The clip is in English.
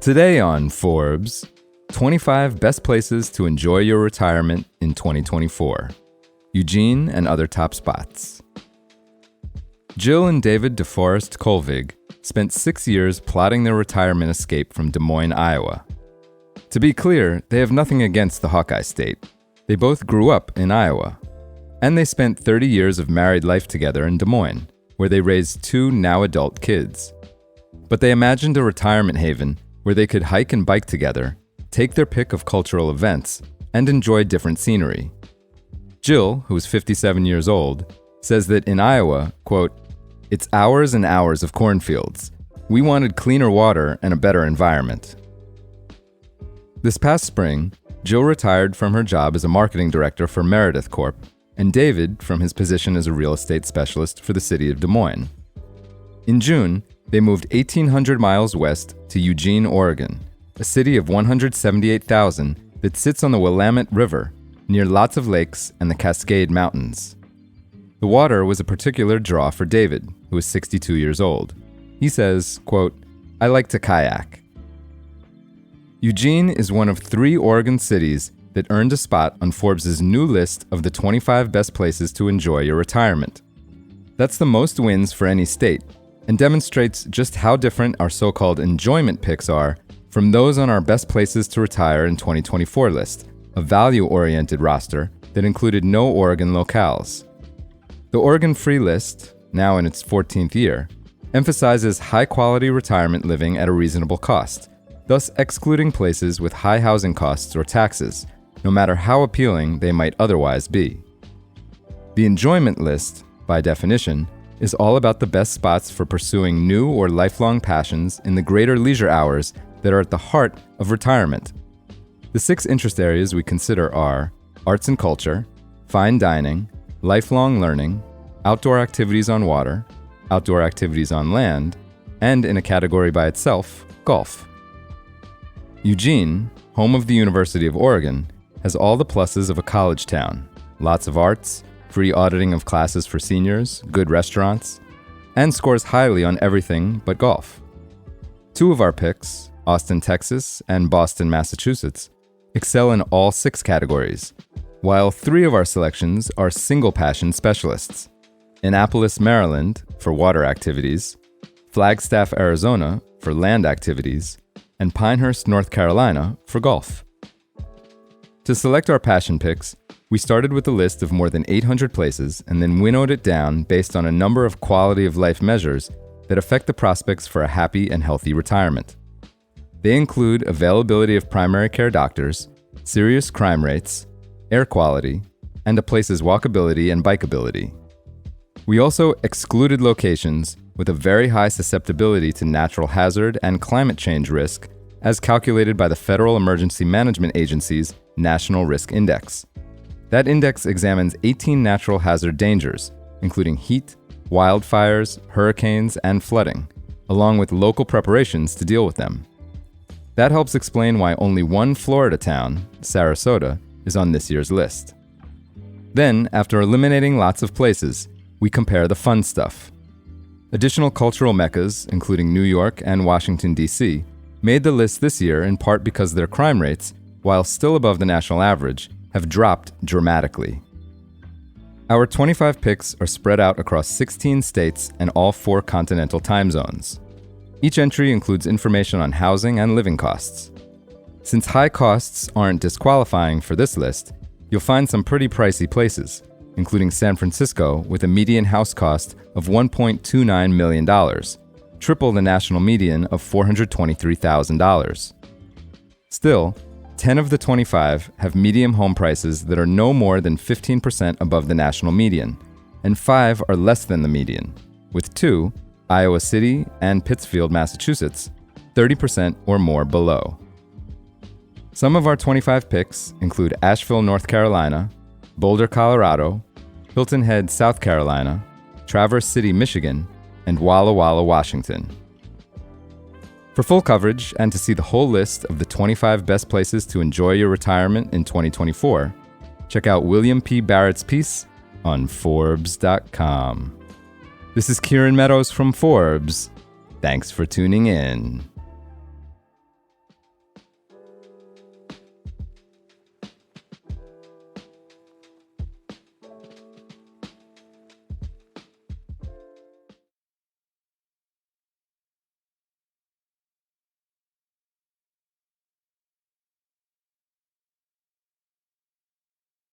Today on Forbes, 25 best places to enjoy your retirement in 2024. Eugene and other top spots. Jill and David DeForest Colvig spent 6 years plotting their retirement escape from Des Moines, Iowa. To be clear, they have nothing against the Hawkeye State. They both grew up in Iowa. And they spent 30 years of married life together in Des Moines, where they raised 2 now-adult kids. But they imagined a retirement haven where they could hike and bike together, take their pick of cultural events, and enjoy different scenery. Jill, who is 57 years old, says that in Iowa, quote, "It's hours and hours of cornfields. We wanted cleaner water and a better environment." This past spring, Jill retired from her job as a marketing director for Meredith Corp., and David from his position as a real estate specialist for the city of Des Moines. In June, they moved 1,800 miles west to Eugene, Oregon, a city of 178,000 that sits on the Willamette River, near lots of lakes and the Cascade Mountains. The water was a particular draw for David, who is 62 years old. He says, quote, "I like to kayak." Eugene is one of 3 Oregon cities that earned a spot on Forbes' new list of the 25 best places to enjoy your retirement. That's the most wins for any state, and demonstrates just how different our so-called enjoyment picks are from those on our best places to retire in 2024 list, a value-oriented roster that included no Oregon locales. The Oregon Free List, now in its 14th year, emphasizes high-quality retirement living at a reasonable cost, thus excluding places with high housing costs or taxes, no matter how appealing they might otherwise be. The Enjoyment List, by definition, is all about the best spots for pursuing new or lifelong passions in the greater leisure hours that are at the heart of retirement. The 6 interest areas we consider are arts and culture, fine dining, lifelong learning, outdoor activities on water, outdoor activities on land, and in a category by itself, golf. Eugene, home of the University of Oregon, has all the pluses of a college town: lots of arts, free auditing of classes for seniors, good restaurants, and scores highly on everything but golf. 2 of our picks, Austin, Texas, and Boston, Massachusetts, excel in all 6 categories, while 3 of our selections are single passion specialists: Annapolis, Maryland, for water activities, Flagstaff, Arizona, for land activities, and Pinehurst, North Carolina, for golf. To select our passion picks, we started with a list of more than 800 places and then winnowed it down based on a number of quality of life measures that affect the prospects for a happy and healthy retirement. They include availability of primary care doctors, serious crime rates, air quality, and a place's walkability and bikeability. We also excluded locations with a very high susceptibility to natural hazard and climate change risk as calculated by the Federal Emergency Management Agency's National Risk Index. That index examines 18 natural hazard dangers, including heat, wildfires, hurricanes, and flooding, along with local preparations to deal with them. That helps explain why only one Florida town, Sarasota, is on this year's list. Then, after eliminating lots of places, we compare the fun stuff. Additional cultural meccas, including New York and Washington, D.C., made the list this year in part because their crime rates, while still above the national average, have dropped dramatically. Our 25 picks are spread out across 16 states and all 4 continental time zones. Each entry includes information on housing and living costs. Since high costs aren't disqualifying for this list, you'll find some pretty pricey places, including San Francisco with a median house cost of $1.29 million, triple the national median of $423,000. Still, 10 of the 25 have medium home prices that are no more than 15% above the national median, and 5 are less than the median, with 2, Iowa City and Pittsfield, Massachusetts, 30% or more below. Some of our 25 picks include Asheville, North Carolina, Boulder, Colorado, Hilton Head, South Carolina, Traverse City, Michigan, and Walla Walla, Washington. For full coverage and to see the whole list of the 25 best places to enjoy your retirement in 2024, check out William P. Barrett's piece on Forbes.com. This is Kieran Meadows from Forbes. Thanks for tuning in.